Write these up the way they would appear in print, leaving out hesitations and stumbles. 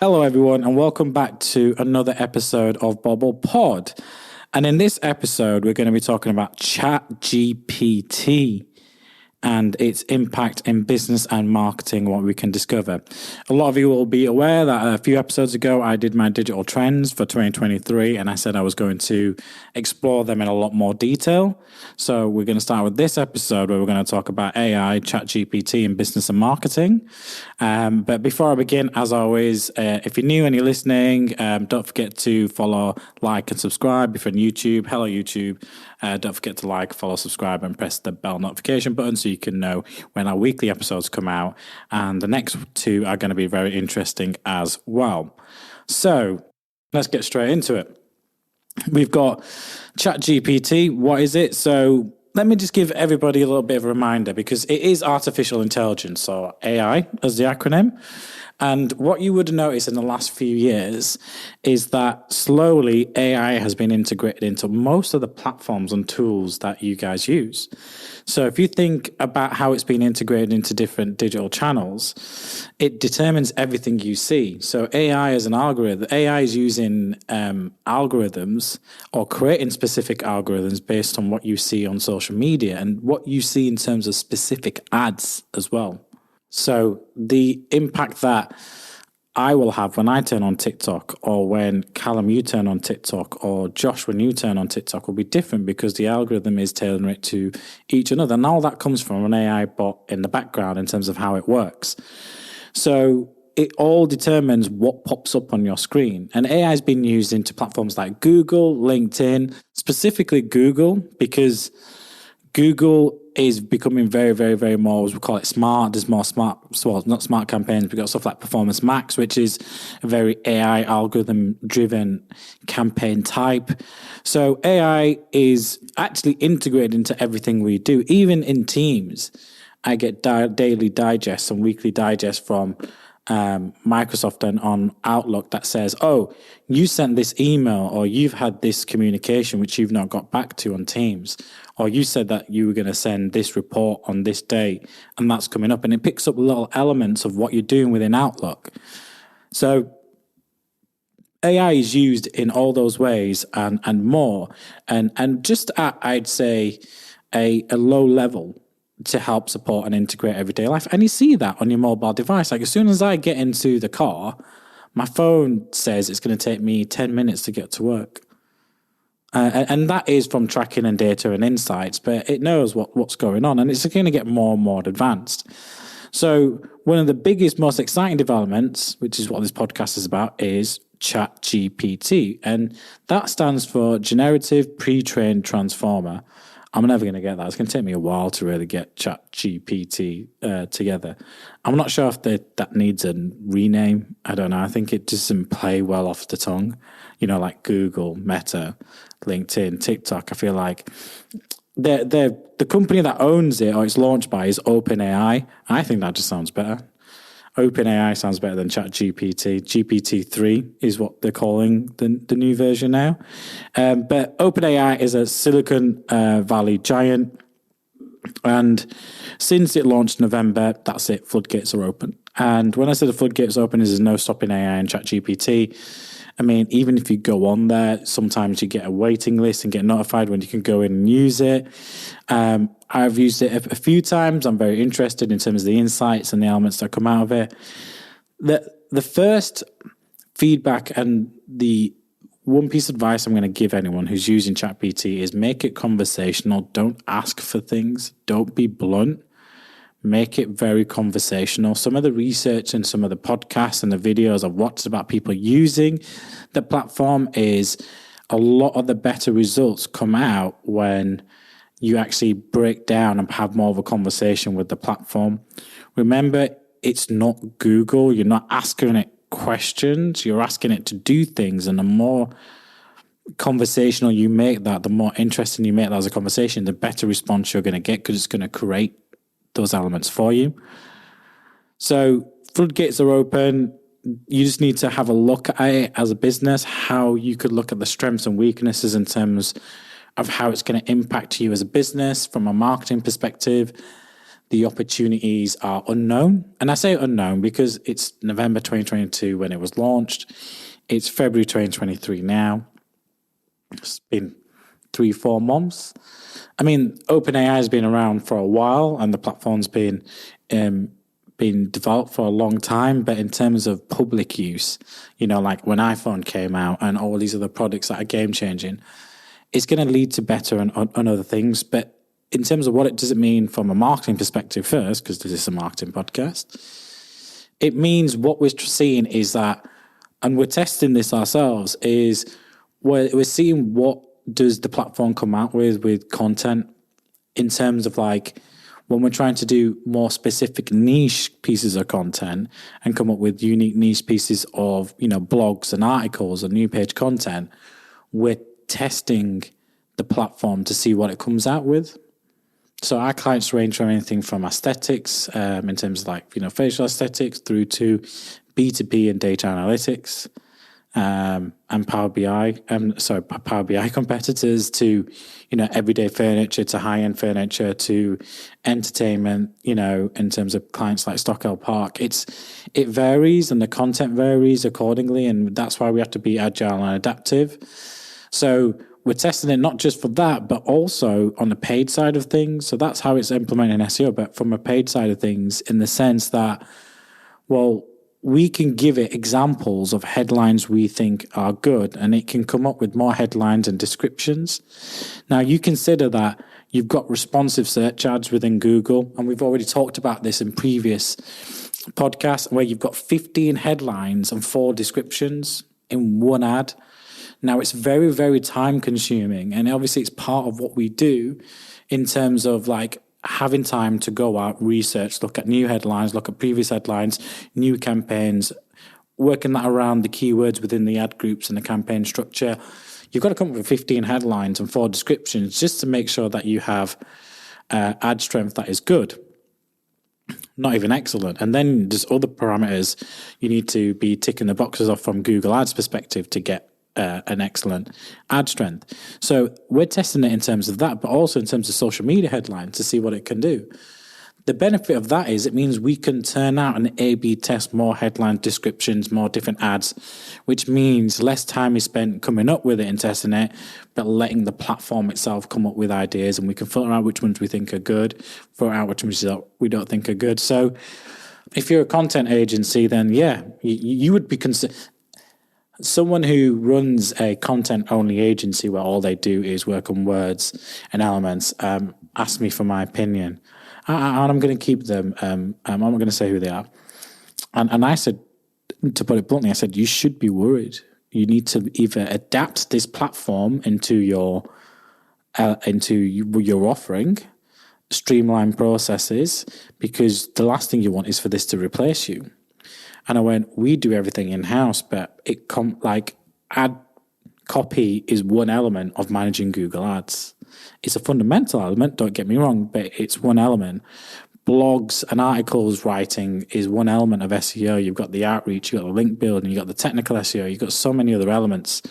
Hello, everyone, and welcome back to another episode of Bobble Pod. And in this episode, we're going to be talking about Chat GPT and its impact in business and marketing, what we can discover. A lot of you will be aware that a few episodes ago, I did my digital trends for 2023, and I said I was going to explore them in a lot more detail. So we're going to start with this episode where we're going to talk about AI, Chat GPT, and business and marketing. But before I begin, as always, if you're new and you're listening, don't forget to follow, like, and subscribe. If you're on YouTube, hello YouTube. Don't forget to like, follow, subscribe, and press the bell notification button so you can know when our weekly episodes come out. And the next two are going to be very interesting as well. So let's get straight into it. We've got Chat GPT. What is it? So let me just give everybody a little bit of a reminder because it is artificial intelligence, so AI as the acronym. And what you would notice in the last few years is that slowly AI has been integrated into most of the platforms and tools that you guys use. So if you think about how it's been integrated into different digital channels, it determines everything you see. So AI is an algorithm. AI is using algorithms or creating specific algorithms based on what you see on social media and what you see in terms of specific ads as well. So the impact that I will have when I turn on TikTok, or when Callum, you turn on TikTok, or Josh, when you turn on TikTok, will be different because the algorithm is tailoring it to each another. And all that comes from an AI bot in the background in terms of how it works. So it all determines what pops up on your screen. And AI has been used into platforms like Google, LinkedIn, specifically Google, because Google is becoming very, very, very more, as we call it, smart. There's more smart, well, not smart campaigns. We've got stuff like Performance Max, which is a very AI algorithm-driven campaign type. So AI is actually integrated into everything we do. Even in Teams, I get daily digests and weekly digests from Microsoft and on Outlook that says, oh, you sent this email, or you've had this communication which you've not got back to on Teams, or you said that you were going to send this report on this date, and that's coming up, and it picks up little elements of what you're doing within Outlook. So AI is used in all those ways and more, and just at, I'd say, a low level to help support and integrate everyday life. And you see that on your mobile device. Like as soon as I get into the car, my phone says it's going to take me 10 minutes to get to work. And that is from tracking and data and insights, but it knows what's going on, and it's going to get more and more advanced. So one of the biggest, most exciting developments, which is what this podcast is about, is Chat GPT. And that stands for Generative Pre-trained Transformer. I'm never going to get that. It's going to take me a while to really get Chat GPT together. I'm not sure if that needs a rename. I don't know. I think it doesn't play well off the tongue. You know, like Google, Meta, LinkedIn, TikTok. I feel like the company that owns it or it's launched by is OpenAI. I think that just sounds better. OpenAI sounds better than ChatGPT. GPT-3 is what they're calling the new version now. But OpenAI is a Silicon Valley giant. And since it launched in November, that's it. Floodgates are open. And when I say the floodgates are open, there's no stopping AI and ChatGPT. I mean, even if you go on there, sometimes you get a waiting list and get notified when you can go in and use it. I've used it a few times. I'm very interested in terms of the insights and the elements that come out of it. The first feedback and the one piece of advice I'm going to give anyone who's using ChatGPT is make it conversational. Don't ask for things. Don't be blunt. Make it very conversational. Some of the research and some of the podcasts and the videos I've watched about people using the platform is a lot of the better results come out when you actually break down and have more of a conversation with the platform. Remember, it's not Google. You're not asking it questions. You're asking it to do things. And the more conversational you make that, the more interesting you make that as a conversation, the better response you're going to get because it's going to create those elements for you. So floodgates are open. You just need to have a look at it as a business, how you could look at the strengths and weaknesses in terms of how it's going to impact you as a business from a marketing perspective. the opportunities are unknown. And I say unknown because it's November 2022 when it was launched. It's February 2023 now. It's been 3-4 months. I mean, OpenAI has been around for a while and the platform's been developed for a long time. But in terms of public use, like when iPhone came out and all these other products that are game changing, it's going to lead to better and other things. But in terms of what does it mean from a marketing perspective first, because this is a marketing podcast, it means what we're seeing is that, and we're testing this ourselves, is we're seeing what does the platform come out with content in terms of like when we're trying to do more specific niche pieces of content and come up with unique niche pieces of, blogs and articles and new page content, we're testing the platform to see what it comes out with. So our clients range from anything from aesthetics, in terms of like, facial aesthetics, through to B2B and data analytics, and Power BI competitors, to, everyday furniture, to high-end furniture, to entertainment, in terms of clients like Stockwell Park. It varies and the content varies accordingly, and that's why we have to be agile and adaptive. So we're testing it not just for that, but also on the paid side of things. So that's how it's implementing SEO, but from a paid side of things, in the sense that, well, we can give it examples of headlines we think are good, and it can come up with more headlines and descriptions. Now, you consider that you've got responsive search ads within Google, and we've already talked about this in previous podcasts, where you've got 15 headlines and 4 descriptions in one ad. Now, it's very, very time consuming, and obviously it's part of what we do in terms of like having time to go out, research, look at new headlines, look at previous headlines, new campaigns, working that around the keywords within the ad groups and the campaign structure. You've got to come up with 15 headlines and 4 descriptions just to make sure that you have ad strength that is good, not even excellent. And then there's other parameters you need to be ticking the boxes off from Google Ads perspective to get an excellent ad strength. So we're testing it in terms of that, but also in terms of social media headlines to see what it can do. The benefit of that is it means we can turn out and A/B test more headline descriptions, more different ads, which means less time is spent coming up with it and testing it, but letting the platform itself come up with ideas, and we can filter out which ones we think are good, filter out which ones we don't think are good. So if you're a content agency, then you would be someone who runs a content-only agency where all they do is work on words and elements, asked me for my opinion. And I'm going to keep them. I'm not going to say who they are. And I said, to put it bluntly, I said, you should be worried. You need to either adapt this platform into your offering, streamline processes, because the last thing you want is for this to replace you. And I went, we do everything in-house, but ad copy is one element of managing Google Ads. It's a fundamental element, don't get me wrong, but it's one element. Blogs and articles writing is one element of SEO. You've got the outreach, you've got the link building, you've got the technical SEO, you've got so many other elements,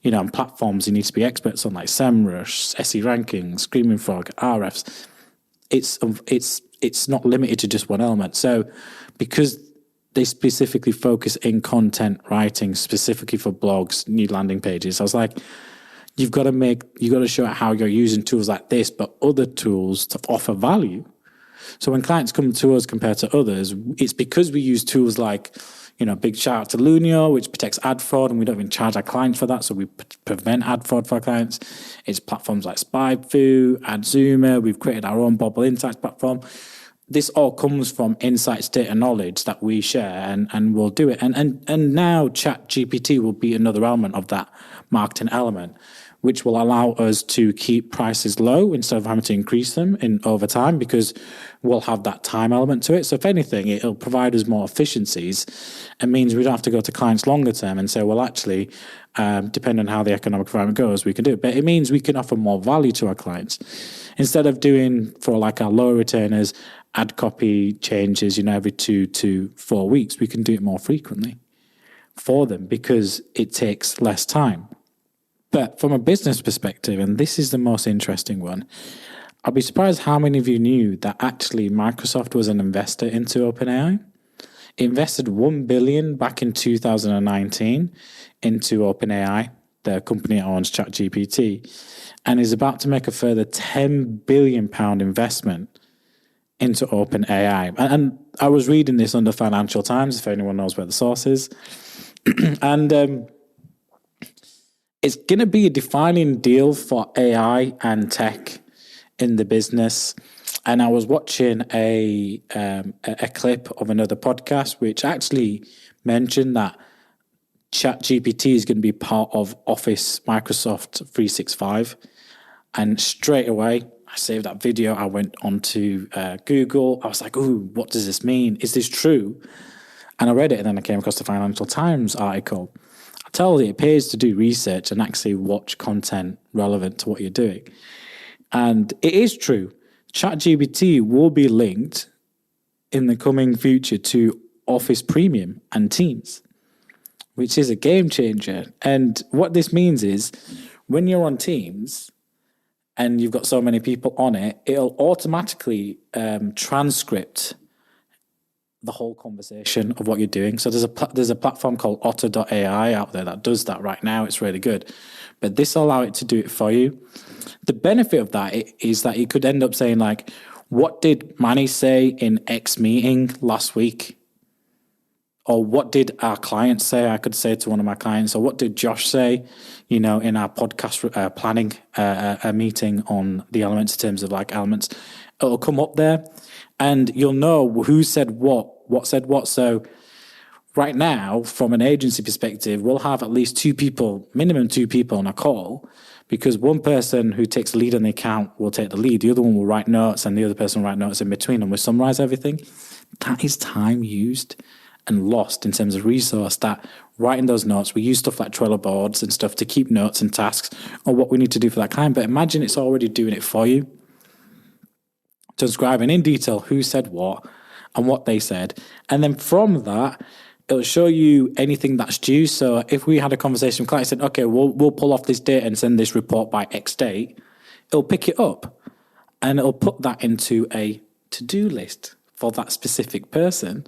and platforms you need to be experts on, like SEMrush, SE Ranking, Screaming Frog, RFs. It's not limited to just one element. So because they specifically focus in content writing specifically for blogs, new landing pages, I was like, you've got to show how you're using tools like this, but other tools to offer value. So when clients come to us compared to others, it's because we use tools like, big shout out to Lunio, which protects ad fraud, and we don't even charge our clients for that. So we prevent ad fraud for our clients. It's platforms like SpyFu, AdZoomer. We've created our own Bobble Insights platform. This all comes from insights, data, knowledge that we share, and we'll do it. And now Chat GPT will be another element of that marketing element, which will allow us to keep prices low instead of having to increase them over time, because we'll have that time element to it. So if anything, it'll provide us more efficiencies. It means we don't have to go to clients longer term and say, well, actually, depending on how the economic environment goes, we can do it. But it means we can offer more value to our clients. Instead of doing, for like our lower returners, ad copy changes, every 2 to 4 weeks, we can do it more frequently for them because it takes less time. But from a business perspective, and this is the most interesting one, I'd be surprised how many of you knew that actually Microsoft was an investor into OpenAI. It invested $1 billion back in 2019 into OpenAI, the company that owns Chat GPT, and is about to make a further £10 billion investment into OpenAI. And I was reading this on the Financial Times, if anyone knows where the source is. And it's going to be a defining deal for AI and tech in the business. And I was watching a clip of another podcast which actually mentioned that Chat GPT is going to be part of Office Microsoft 365. And straight away, I saved that video. I went onto Google. I was like, ooh, what does this mean? Is this true? And I read it, and then I came across the Financial Times article. I tell you, it pays to do research and actually watch content relevant to what you're doing. And it is true. ChatGPT will be linked in the coming future to Office Premium and Teams, which is a game changer. And what this means is when you're on Teams and you've got so many people on it, it'll automatically transcript the whole conversation of what you're doing. So there's a platform called Otter.ai out there that does that right now. It's really good. But this will allow it to do it for you. The benefit of that is that you could end up saying, like, what did Manni say in X meeting last week? Or what did our client say? I could say to one of my clients, or what did Josh say, in our podcast planning meeting on the elements in terms of like elements. It'll come up there and you'll know who said what said what. So right now, from an agency perspective, we'll have at least minimum two people on a call, because one person who takes the lead on the account will take the lead. The other one will write notes and the other person will write notes in between, and we'll summarize everything. That is time used and lost in terms of resource. That writing those notes, we use stuff like Trello boards and stuff to keep notes and tasks or what we need to do for that client. But imagine it's already doing it for you, describing in detail who said what and what they said. And then from that, it'll show you anything that's due. So if we had a conversation with clients and said, okay, we'll pull off this date and send this report by X date, it'll pick it up and it'll put that into a to-do list for that specific person.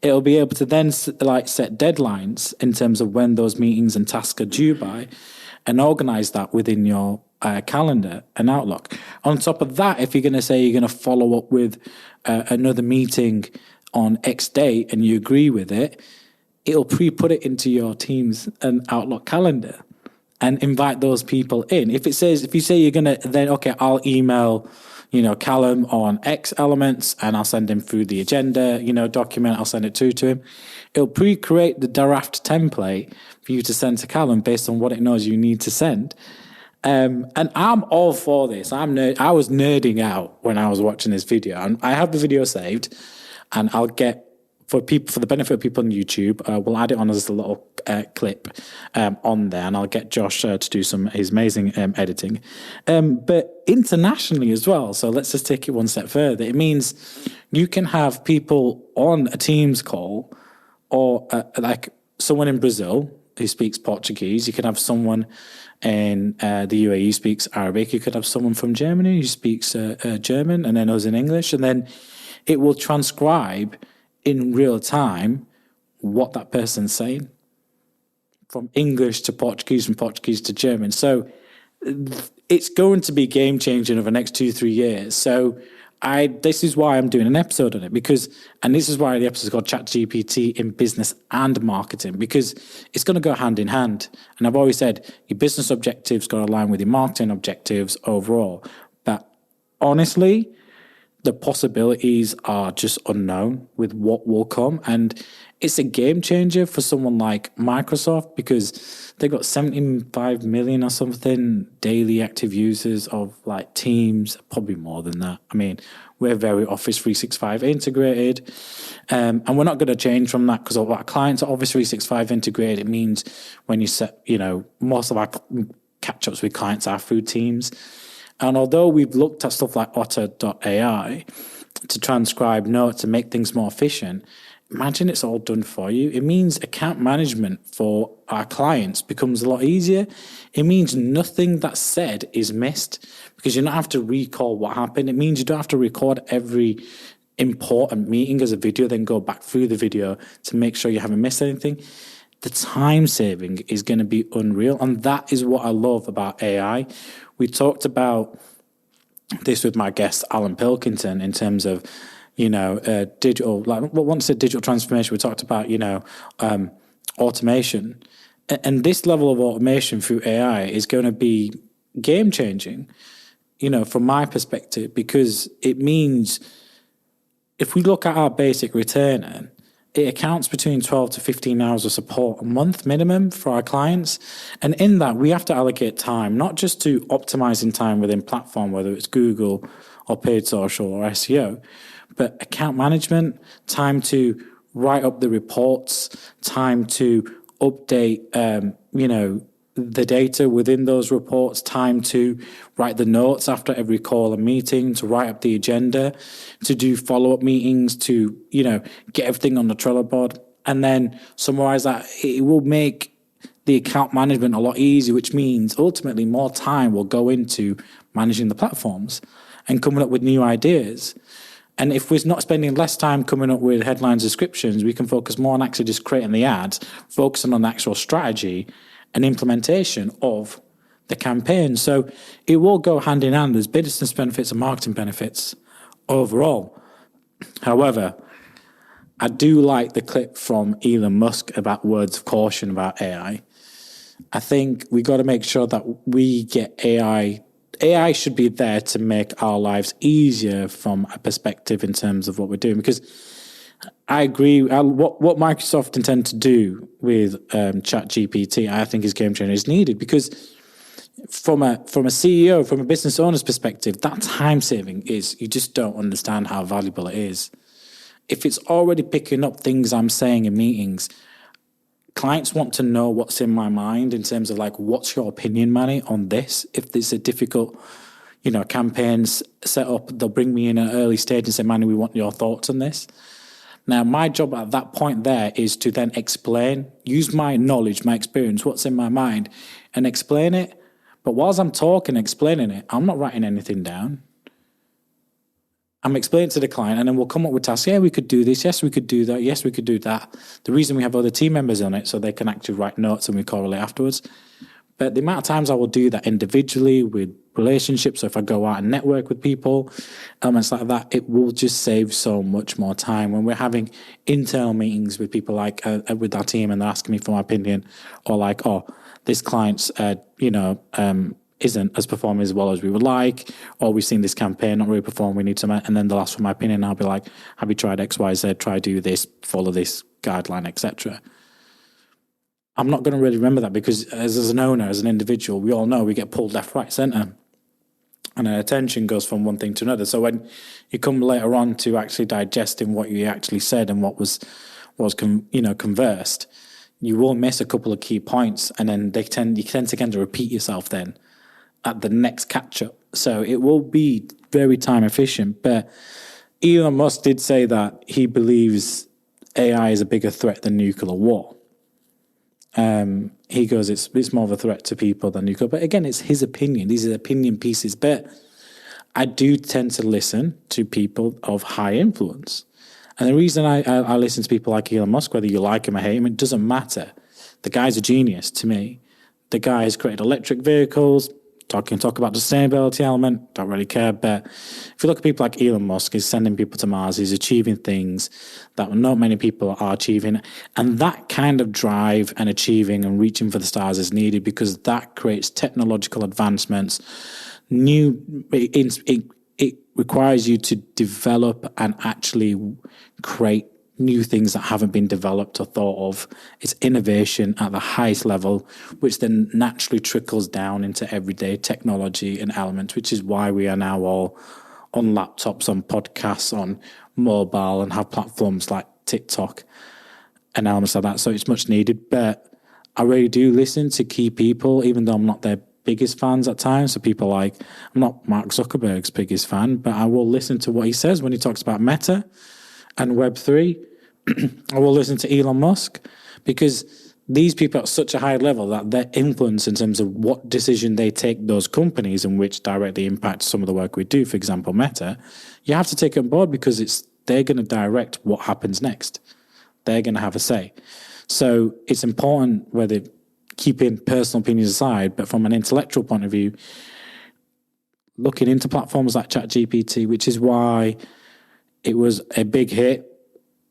It'll be able to then set deadlines in terms of when those meetings and tasks are due by, and organize that within your calendar and Outlook. On top of that, if you're going to say you're going to follow up with another meeting on X date and you agree with it, it'll pre-put it into your Teams and Outlook calendar and invite those people in. If you say you're going to, then okay, I'll email Callum on X elements and I'll send him through the agenda, document, I'll send it to him. It'll pre-create the draft template for you to send to Callum based on what it knows you need to send. And I'm all for this. I was nerding out when I was watching this video, and I have the video saved, and I'll get, for the benefit of people on YouTube, we'll add it on as a little clip on there, and I'll get Josh to do his amazing editing. But internationally as well, so let's just take it one step further. It means you can have people on a Teams call, or like someone in Brazil who speaks Portuguese. You can have someone in the UAE who speaks Arabic. You could have someone from Germany who speaks German and then knows in English, and then it will transcribe in real time what that person's saying from English to Portuguese, from Portuguese to German. So it's going to be game changing over the next 2-3 years. So this is why I'm doing an episode on it, and this is why the episode is called Chat GPT in business and marketing, because it's going to go hand in hand. And I've always said your business objectives got to align with your marketing objectives overall. But honestly, the possibilities are just unknown with what will come. And it's a game changer for someone like Microsoft, because they've got 75 million or something daily active users of like Teams, probably more than that. I mean, we're very Office 365 integrated, and we're not going to change from that, because our clients are Office 365 integrated. It means when you set, most of our catch-ups with clients are through Teams. And although we've looked at stuff like Otter.ai to transcribe notes and make things more efficient, Imagine it's all done for you. It means account management for our clients becomes a lot easier. It means nothing that's said is missed because you don't have to recall what happened. It means you don't have to record every important meeting as a video, then go back through the video to make sure you haven't missed anything. The time saving is going to be unreal. And that is what I love about AI. We talked about this with my guest, Alan Pilkington, in terms of digital, once a digital transformation, we talked about, automation. And this level of automation through AI is going to be game changing, from my perspective, because it means if we look at our basic retainer, it accounts between 12 to 15 hours of support a month minimum for our clients. And in that, we have to allocate time, not just to optimizing time within platform, whether it's Google or paid social or SEO, but account management, time to write up the reports, time to update, the data within those reports, time to write the notes after every call and meeting, to write up the agenda, to do follow-up meetings, to, get everything on the Trello board, and then summarize that. It will make the account management a lot easier, which means ultimately more time will go into managing the platforms and coming up with new ideas. And if we're not spending less time coming up with headlines, descriptions, we can focus more on actually just creating the ads, focusing on the actual strategy and implementation of the campaign. So it will go hand in hand. There's business benefits and marketing benefits overall. However, I do like the clip from Elon Musk about words of caution about AI. I think we got to make sure that we get AI. AI should be there to make our lives easier from a perspective in terms of what we're doing, because I agree. What Microsoft intend to do with Chat GPT, I think is game changer, is needed, because from a CEO, from a business owner's perspective, that time saving is, you just don't understand how valuable it is. If it's already picking up things I'm saying in meetings, clients want to know what's in my mind in terms of what's your opinion, Manni, on this? If there's a difficult, campaigns set up, they'll bring me in an early stage and say, Manni, we want your thoughts on this. Now, my job at that point there is to then explain, use my knowledge, my experience, what's in my mind, and explain it. But whilst I'm talking, explaining it, I'm not writing anything down. I'm explaining to the client, and then we'll come up with tasks. Yeah, we could do this. Yes, we could do that. Yes, we could do that. The reason we have other team members on it, so they can actually write notes and we correlate afterwards. But the amount of times I will do that individually with relationships, so if I go out and network with people, elements like that, it will just save so much more time. When we're having internal meetings with people with our team and they're asking me for my opinion, or this client's, isn't as performing as well as we would like, or we've seen this campaign not really perform, we need some, and then they'll ask for my opinion, I'll be like, have you tried X, Y, Z, try do this, follow this guideline, etc. I'm not going to really remember that, because as an owner, as an individual, we all know we get pulled left, right, centre, and our attention goes from one thing to another. So when you come later on to actually digesting what you actually said and what was conversed, you will miss a couple of key points, and then you tend to repeat yourself then at the next catch-up. So it will be very time efficient. But Elon Musk did say that he believes AI is a bigger threat than nuclear war. He goes, it's more of a threat to people than nuclear. But again, it's his opinion. These are opinion pieces. But I do tend to listen to people of high influence. And the reason I listen to people like Elon Musk, whether you like him or hate him, it doesn't matter. The guy's a genius to me. The guy has created electric vehicles. Talk about the sustainability element, don't really care. But if you look at people like Elon Musk, he's sending people to Mars, he's achieving things that not many people are achieving. And that kind of drive and achieving and reaching for the stars is needed, because that creates technological advancements. It requires you to develop and actually create new things that haven't been developed or thought of. It's innovation at the highest level, which then naturally trickles down into everyday technology and elements, which is why we are now all on laptops, on podcasts, on mobile, and have platforms like TikTok and elements like that. So it's much needed. But I really do listen to key people, even though I'm not their biggest fans at times. So people I'm not Mark Zuckerberg's biggest fan, but I will listen to what he says when he talks about Meta and Web3, I will listen to Elon Musk, because these people are at such a high level that their influence in terms of what decision they take those companies and which directly impacts some of the work we do, for example, Meta, you have to take it on board, because they're going to direct what happens next. They're going to have a say. So it's important, whether keeping personal opinions aside, but from an intellectual point of view, looking into platforms like Chat GPT, which is why it was a big hit.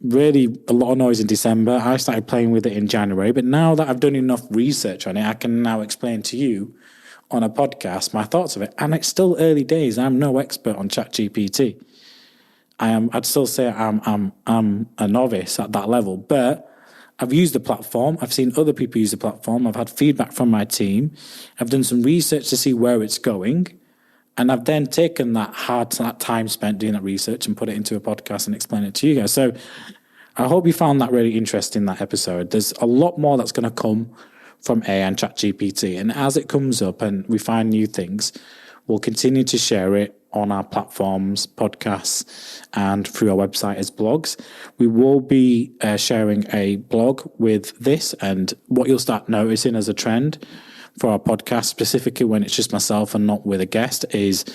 Really a lot of noise in December. I started playing with it in January, but now that I've done enough research on it, I can now explain to you on a podcast my thoughts of it. And it's still early days. I'm no expert on Chat GPT. I'd still say I'm a novice at that level, but I've used the platform. I've seen other people use the platform. I've had feedback from my team. I've done some research to see where it's going. And I've then taken that time spent doing that research and put it into a podcast and explain it to you guys. So I hope you found that really interesting, that episode. There's a lot more that's going to come from AI and ChatGPT. And as it comes up and we find new things, we'll continue to share it on our platforms, podcasts, and through our website as blogs. We will be sharing a blog with this, and what you'll start noticing as a trend for our podcast, specifically when it's just myself and not with a guest, is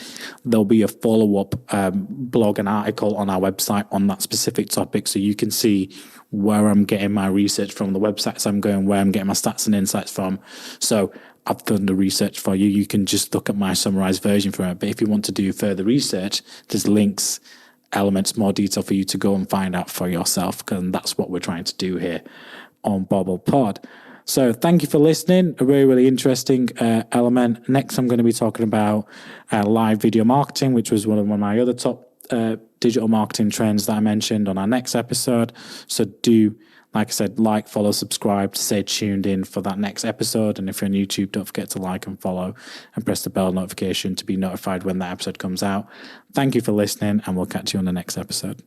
there'll be a follow-up blog and article on our website on that specific topic, so you can see where I'm getting my research from, the websites I'm going, where I'm getting my stats and insights from. So I've done the research for you. You can just look at my summarized version from it. But if you want to do further research, there's links, elements, more detail for you to go and find out for yourself, and that's what we're trying to do here on Bobble Pod. So thank you for listening. A really, really interesting element. Next, I'm going to be talking about live video marketing, which was one of my other top digital marketing trends that I mentioned on our next episode. So do, like I said, follow, subscribe to stay tuned in for that next episode. And if you're on YouTube, don't forget to like and follow and press the bell notification to be notified when that episode comes out. Thank you for listening, and we'll catch you on the next episode.